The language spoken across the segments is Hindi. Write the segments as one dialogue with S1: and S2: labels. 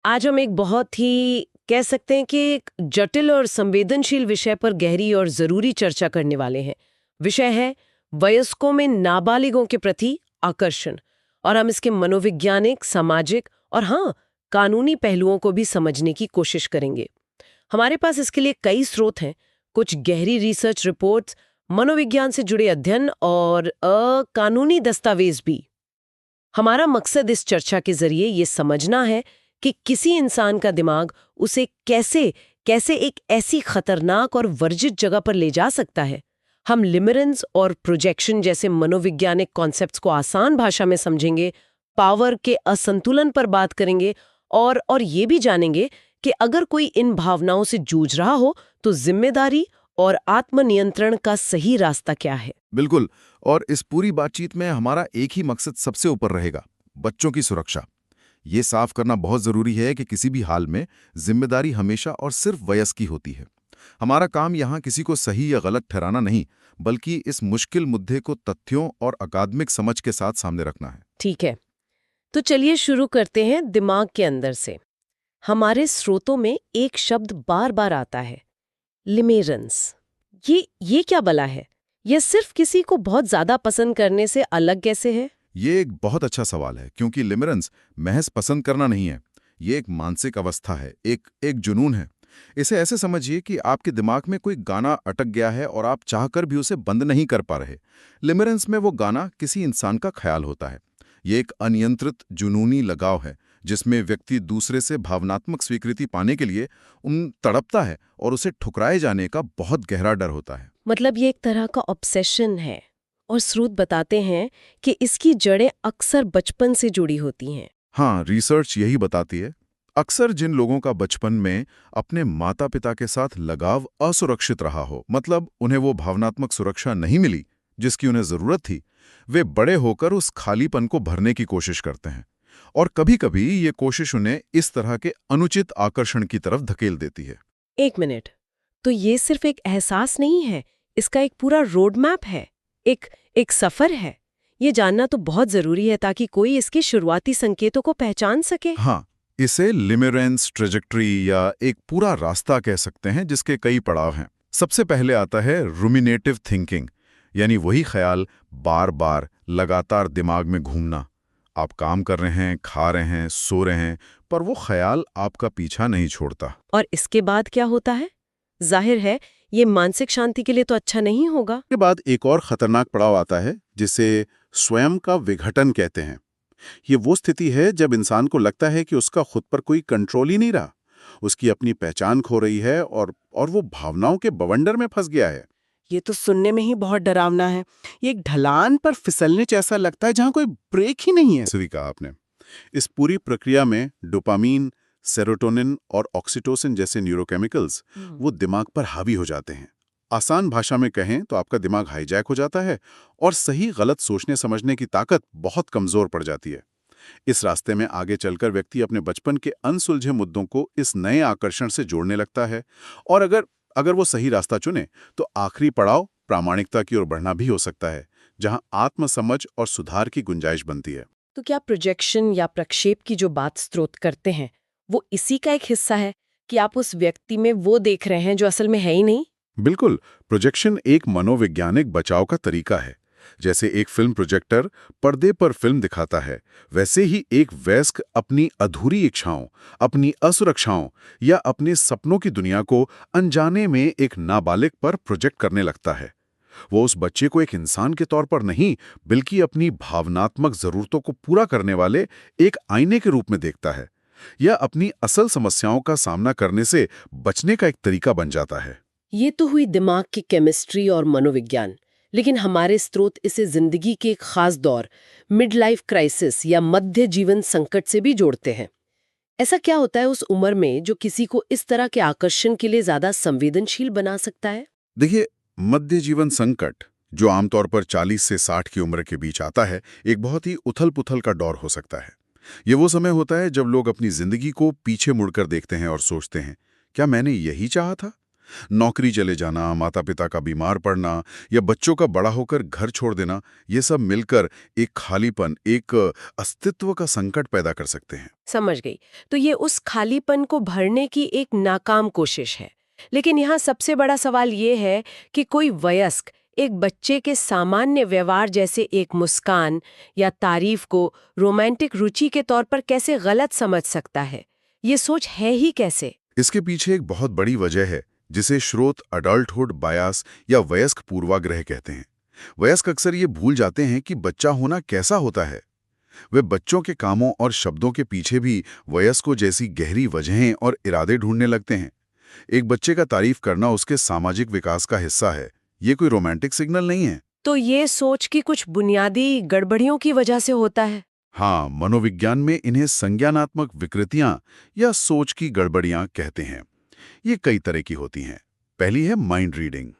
S1: आज हम एक बहुत ही कह सकते हैं कि एक जटिल और संवेदनशील विषय पर गहरी और जरूरी चर्चा करने वाले हैं। विषय है वयस्कों में नाबालिगों के प्रति आकर्षण। और हम इसके मनोवैज्ञानिक, सामाजिक और हाँ, कानूनी पहलुओं को भी समझने की कोशिश करेंगे। हमारे पास इसके लिए कई स्रोत हैं, कुछ गहरी रिसर्च रिपोर्ट्स, मनोविज्ञान से जुड़े अध्ययन और कानूनी दस्तावेज भी। हमारा मकसद इस चर्चा के जरिए ये समझना है कि किसी इंसान का दिमाग उसे कैसे कैसे एक ऐसी खतरनाक और वर्जित जगह पर ले जा सकता है। हम लिमरेंस और प्रोजेक्शन जैसे मनोवैज्ञानिक कॉन्सेप्ट्स को आसान भाषा में समझेंगे, पावर के असंतुलन पर बात करेंगे और ये भी जानेंगे कि अगर कोई इन भावनाओं से जूझ रहा हो तो जिम्मेदारी और आत्मनियंत्रण का सही रास्ता क्या है।
S2: बिल्कुल। और इस पूरी बातचीत में हमारा एक ही मकसद सबसे ऊपर रहेगा, बच्चों की सुरक्षा। ये साफ करना बहुत जरूरी है कि किसी भी हाल में जिम्मेदारी हमेशा और सिर्फ वयस्क की होती है। हमारा काम यहाँ किसी को सही या गलत ठहराना नहीं, बल्कि इस मुश्किल मुद्दे को तथ्यों और अकादमिक समझ के साथ सामने रखना है।
S1: ठीक है, तो चलिए शुरू करते हैं दिमाग के अंदर से। हमारे स्रोतों में एक शब्द बार बार आता है, लिमेरेंस। ये क्या बला है? यह सिर्फ किसी को बहुत ज्यादा पसंद करने से अलग कैसे है?
S2: ये एक बहुत अच्छा सवाल है, क्योंकि लिमरेंस महज पसंद करना नहीं है। ये एक मानसिक अवस्था है, एक जुनून है। इसे ऐसे समझिए कि आपके दिमाग में कोई गाना अटक गया है और आप चाहकर भी उसे बंद नहीं कर पा रहे। लिमरेंस में वो गाना किसी इंसान का ख्याल होता है। ये एक अनियंत्रित जुनूनी लगाव है, जिसमें व्यक्ति दूसरे से भावनात्मक स्वीकृति पाने के लिए तड़पता है और उसे ठुकराए जाने का बहुत गहरा डर होता है।
S1: मतलब ये एक तरह का ऑब्सेशन है। और स्रोत बताते हैं कि इसकी जड़ें अक्सर बचपन से जुड़ी होती हैं।
S2: हाँ, रिसर्च यही बताती है। अक्सर जिन लोगों का बचपन में अपने माता पिता के साथ लगाव असुरक्षित रहा हो, मतलब उन्हें वो भावनात्मक सुरक्षा नहीं मिली जिसकी उन्हें जरूरत थी, वे बड़े होकर उस खालीपन को भरने की कोशिश करते हैं। और कभी-कभी ये कोशिश उन्हें इस तरह के अनुचित आकर्षण की तरफ धकेल देती है।
S1: एक मिनट, तो ये सिर्फ एक एहसास नहीं है, इसका एक पूरा रोड मैप है, एक एक सफर है। ये जानना तो बहुत जरूरी है ताकि कोई इसके शुरुआती संकेतों को पहचान सके।
S2: हाँ, इसे लिमरेंस ट्रेजेक्ट्री या एक पूरा रास्ता कह सकते हैं, जिसके कई पड़ाव हैं। सबसे पहले आता है रूमिनेटिव थिंकिंग, यानी वही ख्याल बार बार लगातार दिमाग में घूमना। आप काम कर रहे हैं, खा रहे हैं, सो रहे हैं, पर वो ख्याल आपका पीछा नहीं छोड़ता।
S1: और इसके बाद क्या होता है? जाहिर है ये मानसिक शांति के लिए तो अच्छा नहीं होगा।
S3: के बाद एक और खतरनाक पड़ाव आता है, जिसे स्वयं का विघटन कहते हैं। ये वो स्थिति है जब इंसान को लगता है कि उसका खुद पर कोई कंट्रोल ही नहीं रहा, उसकी अपनी पहचान खो रही है और वो भावनाओं के बवंडर में फंस गया है।
S4: ये तो सुनने में ही बहुत डरावना है। ये एक ढलान पर फिसलने जैसा लगता है जहां कोई ब्रेक ही नहीं है।
S3: सही कहा आपने। इस पूरी प्रक्रिया में डोपामीन, सेरोटोनिन और ऑक्सीटोसिन जैसे न्यूरोकेमिकल्स वो दिमाग पर हावी हो जाते हैं। आसान भाषा में कहें तो आपका दिमाग हाईजैक हो जाता है और सही गलत सोचने समझने की ताकत बहुत कमजोर पड़ जाती है। इस रास्ते में आगे चलकर व्यक्ति अपने बचपन के अनसुलझे मुद्दों को इस नए आकर्षण से जोड़ने लगता है। और अगर अगर वो सही रास्ता चुने तो आखिरी पड़ाव प्रामाणिकता की ओर बढ़ना भी हो सकता है, जहां आत्मसमझ और सुधार की गुंजाइश बनती है।
S1: तो क्या प्रोजेक्शन या प्रक्षेप की जो बात स्रोत करते हैं वो इसी का एक हिस्सा है कि आप उस व्यक्ति में वो देख रहे हैं जो असल में है ही नहीं?
S3: बिल्कुल। प्रोजेक्शन एक मनोवैज्ञानिक बचाव का तरीका है। जैसे एक फिल्म प्रोजेक्टर पर्दे पर फिल्म दिखाता है, वैसे ही एक वयस्क अपनी अधूरी इच्छाओं, अपनी असुरक्षाओं या अपने सपनों की दुनिया को अनजाने में एक नाबालिग पर प्रोजेक्ट करने लगता है। वो उस बच्चे को एक इंसान के तौर पर नहीं, बल्कि अपनी भावनात्मक जरूरतों को पूरा करने वाले एक आईने के रूप में देखता है। यह अपनी असल समस्याओं का सामना करने से बचने का एक तरीका बन जाता है।
S1: ये तो हुई दिमाग की केमिस्ट्री और मनोविज्ञान। लेकिन हमारे स्रोत इसे जिंदगी के एक खास दौर, मिड लाइफ क्राइसिस या मध्य जीवन संकट से भी जोड़ते हैं। ऐसा क्या होता है उस उम्र में जो किसी को इस तरह के आकर्षण के लिए ज्यादा संवेदनशील बना सकता है?
S2: देखिए, मध्य जीवन संकट, जो आमतौर पर 40 से 60 की उम्र के बीच आता है, एक बहुत ही उथल-पुथल का दौर हो सकता है। ये वो समय होता है जब लोग अपनी जिंदगी को पीछे मुड़कर देखते हैं और सोचते हैं, क्या मैंने यही चाहा था?
S3: नौकरी चले जाना, माता पिता का बीमार पड़ना या बच्चों का बड़ा होकर घर छोड़ देना, ये सब मिलकर एक खालीपन, एक अस्तित्व का संकट पैदा कर सकते हैं।
S1: समझ गई। तो ये उस खालीपन को भरने की एक नाकाम कोशिश है। लेकिन यहाँ सबसे बड़ा सवाल ये है कि कोई वयस्क एक बच्चे के सामान्य व्यवहार जैसे एक मुस्कान या तारीफ को रोमांटिक रुचि के तौर पर कैसे गलत समझ सकता है? ये सोच है ही कैसे?
S3: इसके पीछे एक बहुत बड़ी वजह है जिसे श्रोत अडल्टहुड बायस या वयस्क पूर्वाग्रह कहते हैं। वयस्क अक्सर ये भूल जाते हैं कि बच्चा होना कैसा होता है। वे बच्चों के कामों और शब्दों के पीछे भी वयस्कों जैसी गहरी वजहें और इरादे ढूंढने लगते हैं। एक बच्चे का तारीफ करना उसके सामाजिक विकास का हिस्सा है, ये कोई रोमांटिक सिग्नल नहीं है।
S1: तो ये सोच की कुछ बुनियादी गड़बड़ियों की वजह से होता है।
S3: हाँ, मनोविज्ञान में इन्हें संज्ञानात्मक विकृतियां या सोच की गड़बड़ियां कहते हैं। ये कई तरह की होती हैं। पहली है माइंड रीडिंग।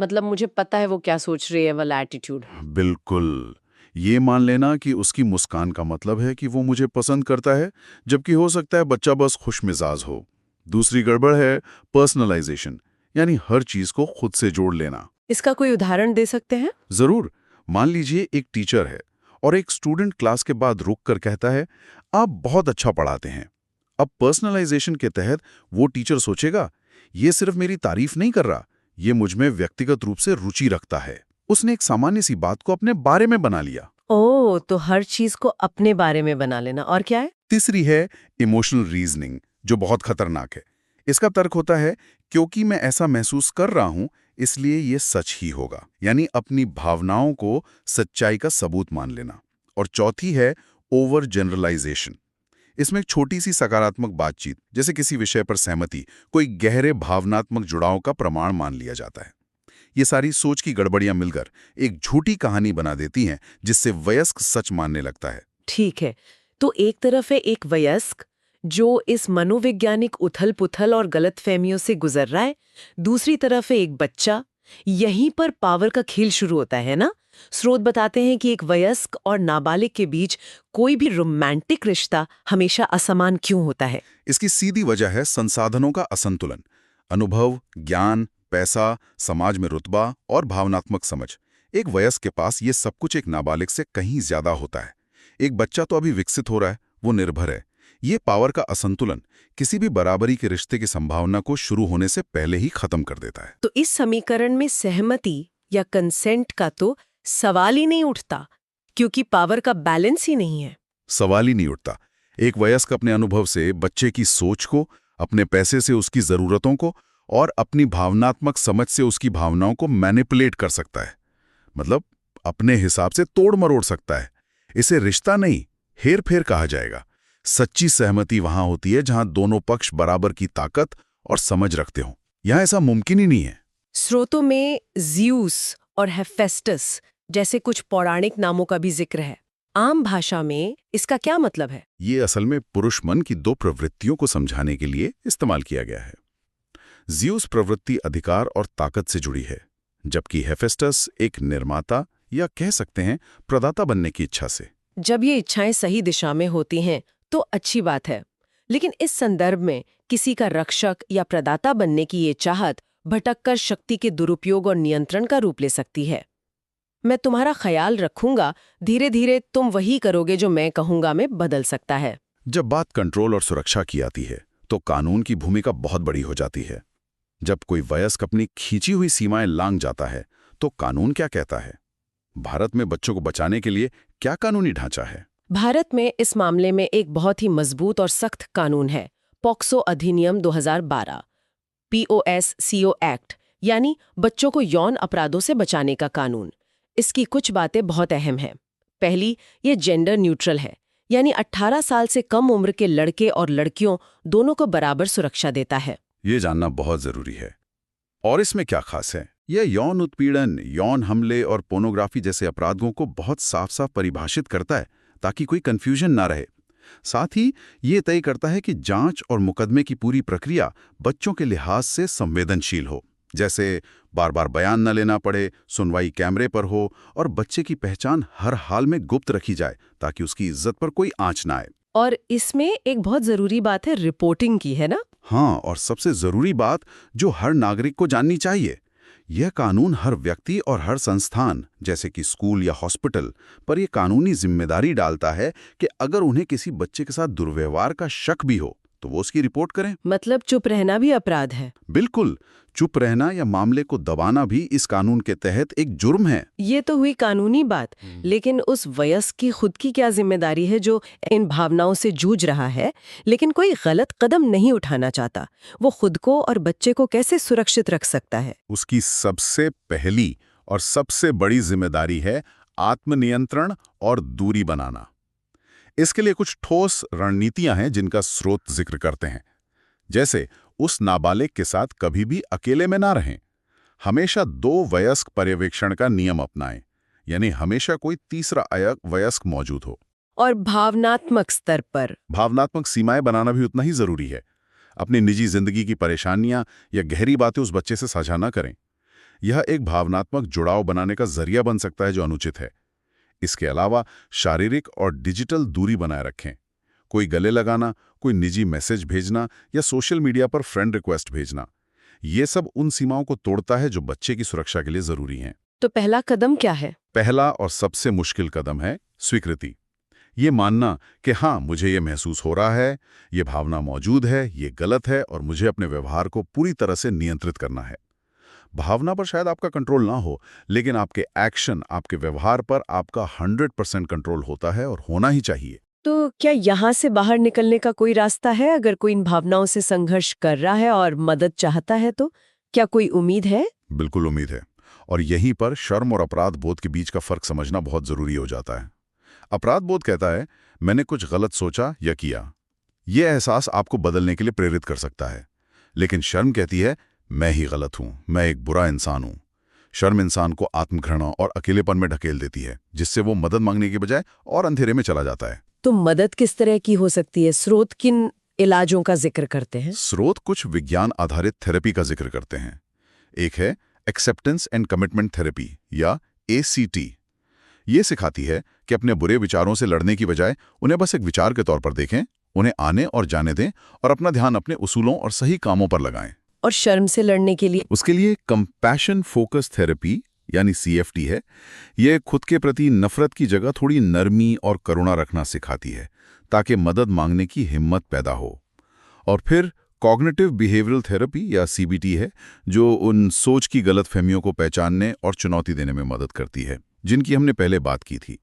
S1: मतलब मुझे पता है वो क्या सोच रही है, वाला एटीट्यूड।
S3: बिल्कुल, ये मान लेना कि उसकी मुस्कान का मतलब है कि वो मुझे पसंद करता है, जबकि हो सकता है बच्चा बस खुशमिजाज हो। दूसरी गड़बड़ है पर्सनलाइजेशन, यानी हर चीज को खुद से जोड़ लेना।
S1: इसका कोई उदाहरण दे सकते हैं?
S3: जरूर। मान लीजिए एक टीचर है और एक स्टूडेंट क्लास के बाद रुक कर कहता है, आप बहुत अच्छा पढ़ाते हैं। अब पर्सनलाइजेशन के तहत वो टीचर सोचेगा, ये सिर्फ मेरी तारीफ नहीं कर रहा, ये मुझ में व्यक्तिगत रूप से रुचि रखता है। उसने एक सामान्य सी बात को अपने बारे में बना लिया।
S1: ओह, तो हर चीज को अपने बारे में बना लेना। और क्या है?
S3: तीसरी है इमोशनल रीजनिंग, जो बहुत खतरनाक है। इसका तर्क होता है, क्योंकि मैं ऐसा महसूस कर रहा हूं इसलिए ये सच ही होगा, यानी अपनी भावनाओं को सच्चाई का सबूत मान लेना। और चौथी है ओवर जनरलाइजेशन। इसमें एक छोटी सी सकारात्मक बातचीत, जैसे किसी विषय पर सहमति, कोई गहरे भावनात्मक जुड़ाव का प्रमाण मान लिया जाता है। ये सारी सोच की गड़बड़ियां मिलकर एक झूठी कहानी बना देती हैं, जिससे वयस्क सच मानने लगता है।
S1: ठीक है, तो एक तरफ है एक वयस्क जो इस मनोवैज्ञानिक उथल-पुथल और गलतफहमियों से गुजर रहा है, दूसरी तरफ है एक बच्चा। यहीं पर पावर का खेल शुरू होता है ना? स्रोत बताते हैं कि एक वयस्क और नाबालिग के बीच कोई भी रोमांटिक रिश्ता हमेशा असमान क्यों होता है?
S3: इसकी सीधी वजह है संसाधनों का असंतुलन। अनुभव, ज्ञान, पैसा, समाज में रुतबा और भावनात्मक समझ। एक वयस्क के पास ये सब कुछ एक नाबालिग से कहीं ज्यादा होता है। एक बच्चा तो अभी विकसित हो रहा है, वो निर्भर है। ये पावर का असंतुलन किसी भी बराबरी के रिश्ते की संभावना को शुरू होने से पहले ही खत्म कर देता है।
S1: तो इस समीकरण में सहमति या कंसेंट का तो सवाल ही नहीं उठता, क्योंकि पावर का बैलेंस ही नहीं है।
S3: सवाल ही नहीं उठता। एक वयस्क अपने अनुभव से बच्चे की सोच को, अपने पैसे से उसकी जरूरतों को और अपनी भावनात्मक समझ से उसकी भावनाओं को मैनिपुलेट कर सकता है। मतलब अपने हिसाब से तोड़ मरोड़ सकता है। इसे रिश्ता नहीं, हेर-फेर कहा जाएगा। सच्ची सहमति वहां होती है जहां दोनों पक्ष बराबर की ताकत और समझ रखते हों। यहां ऐसा मुमकिन ही नहीं है।
S1: स्रोतों में ज़्यूस और हेफेस्टस जैसे कुछ पौराणिक नामों का भी जिक्र है। आम भाषा में इसका क्या मतलब है?
S3: ये असल में पुरुष मन की दो प्रवृत्तियों को समझाने के लिए इस्तेमाल किया गया है। ज़्यूस प्रवृत्ति अधिकार और ताकत से जुड़ी है, जबकि हेफेस्टस एक निर्माता या कह सकते हैं प्रदाता बनने की इच्छा से।
S1: जब ये इच्छाएं सही दिशा में होती हैं तो अच्छी बात है, लेकिन इस संदर्भ में किसी का रक्षक या प्रदाता बनने की ये चाहत भटककर शक्ति के दुरुपयोग और नियंत्रण का रूप ले सकती है। मैं तुम्हारा ख्याल रखूंगा, धीरे धीरे तुम वही करोगे जो मैं कहूंगा में बदल सकता है।
S3: जब बात कंट्रोल और सुरक्षा की आती है तो कानून की भूमिका बहुत बड़ी हो जाती है। जब कोई वयस्क अपनी खींची हुई सीमाएं लांघ जाता है तो कानून क्या कहता है? भारत में बच्चों को बचाने के लिए क्या कानूनी ढांचा है?
S1: भारत में इस मामले में एक बहुत ही मजबूत और सख्त कानून है, पॉक्सो अधिनियम 2012, POSCO एक्ट, यानी बच्चों को यौन अपराधों से बचाने का कानून। इसकी कुछ बातें बहुत अहम हैं। पहली, ये जेंडर न्यूट्रल है, यानी 18 साल से कम उम्र के लड़के और लड़कियों दोनों को बराबर सुरक्षा देता है।
S3: ये जानना बहुत जरूरी है। और इसमें क्या खास है? यह यौन उत्पीड़न, यौन हमले और पोर्नोग्राफी जैसे अपराधों को बहुत साफ साफ परिभाषित करता है ताकि कोई कंफ्यूजन ना रहे। साथ ही ये तय करता है कि जांच और मुकदमे की पूरी प्रक्रिया बच्चों के लिहाज से संवेदनशील हो, जैसे बार बार बयान न लेना पड़े, सुनवाई कैमरे पर हो और बच्चे की पहचान हर हाल में गुप्त रखी जाए ताकि उसकी इज्जत पर कोई आंच ना आए।
S1: और इसमें एक बहुत जरूरी बात है रिपोर्टिंग की, है ना?
S3: हाँ, और सबसे जरूरी बात जो हर नागरिक को जाननी चाहिए, यह कानून हर व्यक्ति और हर संस्थान जैसे कि स्कूल या हॉस्पिटल पर यह कानूनी जिम्मेदारी डालता है कि अगर उन्हें किसी बच्चे के साथ दुर्व्यवहार का शक भी हो तो वो उसकी रिपोर्ट करें।
S1: मतलब चुप रहना भी अपराध है?
S3: बिल्कुल, चुप रहना या मामले को दबाना भी इस कानून के तहत एक जुर्म है।
S1: ये तो हुई कानूनी बात, लेकिन उस वयस्क की खुद की क्या जिम्मेदारी है जो इन भावनाओं से जूझ रहा है लेकिन कोई गलत कदम नहीं उठाना चाहता? वो खुद को और बच्चे को कैसे सुरक्षित रख सकता है?
S3: उसकी सबसे पहली और सबसे बड़ी जिम्मेदारी है आत्मनियंत्रण और दूरी बनाना। इसके लिए कुछ ठोस रणनीतियां हैं जिनका स्रोत जिक्र करते हैं। जैसे उस नाबालिग के साथ कभी भी अकेले में ना रहें, हमेशा 2 वयस्क पर्यवेक्षण का नियम अपनाएं, यानी हमेशा कोई तीसरा वयस्क मौजूद हो।
S1: और भावनात्मक स्तर पर
S3: भावनात्मक सीमाएं बनाना भी उतना ही जरूरी है। अपनी निजी जिंदगी की परेशानियां या गहरी बातें उस बच्चे से साझा ना करें। यह एक भावनात्मक जुड़ाव बनाने का जरिया बन सकता है जो अनुचित है। इसके अलावा शारीरिक और डिजिटल दूरी बनाए रखें। कोई गले लगाना, कोई निजी मैसेज भेजना या सोशल मीडिया पर फ्रेंड रिक्वेस्ट भेजना, ये सब उन सीमाओं को तोड़ता है जो बच्चे की सुरक्षा के लिए जरूरी हैं।
S1: तो पहला कदम क्या है?
S3: पहला और सबसे मुश्किल कदम है स्वीकृति। ये मानना कि हाँ, मुझे ये महसूस हो रहा है, ये भावना मौजूद है, ये गलत है और मुझे अपने व्यवहार को पूरी तरह से नियंत्रित करना है। भावना पर शायद आपका कंट्रोल ना हो, लेकिन आपके एक्शन, आपके व्यवहार पर आपका 100% कंट्रोल होता है और होना ही चाहिए।
S1: तो क्या यहाँ से बाहर निकलने का कोई रास्ता है? अगर कोई इन भावनाओं से संघर्ष कर रहा है और मदद चाहता है तो क्या कोई उम्मीद है?
S3: बिल्कुल उम्मीद है, और यहीं पर शर्म और अपराध बोध के बीच का फर्क समझना बहुत जरूरी हो जाता है। अपराध बोध कहता है मैंने कुछ गलत सोचा या किया। यह एहसास आपको बदलने के लिए प्रेरित कर सकता है। लेकिन शर्म कहती है मैं ही गलत हूं, मैं एक बुरा इंसान हूं। शर्म इंसान को आत्मघृणा और अकेलेपन में ढकेल देती है, जिससे वो मदद मांगने के बजाय और अंधेरे में चला जाता है।
S1: तो मदद किस तरह की हो सकती है? स्रोत किन इलाजों का जिक्र करते हैं?
S3: स्रोत कुछ विज्ञान आधारित थेरेपी का जिक्र करते हैं। एक है एक्सेप्टेंस एंड कमिटमेंट थेरेपी या ACT। ये सिखाती है कि अपने बुरे विचारों से लड़ने की बजाय उन्हें बस एक विचार के तौर पर देखें, उन्हें आने और जाने दें और अपना ध्यान अपने उसूलों और सही कामों पर लगाएं।
S1: और शर्म से लड़ने के लिए?
S3: उसके लिए कंपैशन फोकस थेरेपी यानी CFT है। यह खुद के प्रति नफरत की जगह थोड़ी नरमी और करुणा रखना सिखाती है ताकि मदद मांगने की हिम्मत पैदा हो। और फिर कॉग्निटिव बिहेवियरल थेरेपी या CBT है, जो उन सोच की गलतफहमियों को पहचानने और चुनौती देने में मदद करती है, जिनकी हमने पहले बात की थी।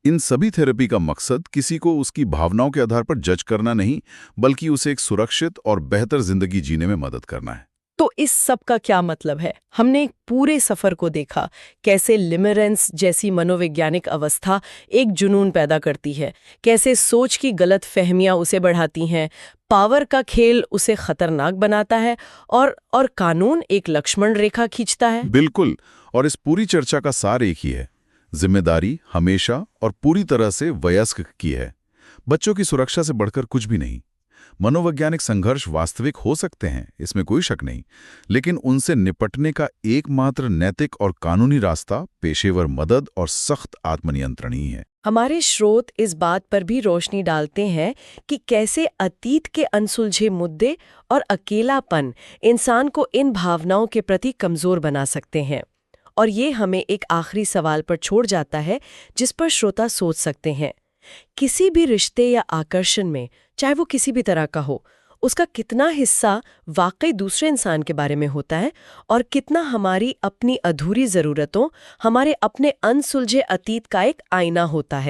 S3: इन सभी थेरेपी का मकसद किसी को उसकी भावनाओं के आधार पर जज करना नहीं, बल्कि उसे एक सुरक्षित और बेहतर जिंदगी जीने में मदद करना है।
S5: तो इस सब का क्या मतलब है? हमने एक पूरे सफर को देखा, कैसे लिमरेंस जैसी मनोवैज्ञानिक अवस्था एक जुनून पैदा करती है, कैसे सोच की गलत फहमियां उसे बढ़ाती हैं, पावर का खेल उसे खतरनाक बनाता है और कानून एक लक्ष्मण रेखा खींचता है।
S3: बिल्कुल, और इस पूरी चर्चा का सार एक ही है, जिम्मेदारी हमेशा और पूरी तरह से वयस्क की है। बच्चों की सुरक्षा से बढ़कर कुछ भी नहीं। मनोवैज्ञानिक संघर्ष वास्तविक हो सकते हैं, इसमें कोई शक नहीं, लेकिन उनसे निपटने का एकमात्र नैतिक और कानूनी रास्ता पेशेवर मदद और सख्त आत्मनियंत्रण ही है।
S5: हमारे स्रोत इस बात पर भी रोशनी डालते हैं कि कैसे अतीत के अनसुलझे मुद्दे और अकेलापन इंसान को इन भावनाओं के प्रति कमजोर बना सकते हैं। और ये हमें एक आखिरी सवाल पर छोड़ जाता है जिस पर श्रोता सोच सकते हैं। किसी भी रिश्ते या आकर्षण में, चाहे वो किसी भी तरह का हो, उसका कितना हिस्सा वाकई दूसरे इंसान के बारे में होता है और कितना हमारी अपनी अधूरी ज़रूरतों, हमारे अपने अनसुलझे अतीत का एक आईना होता है।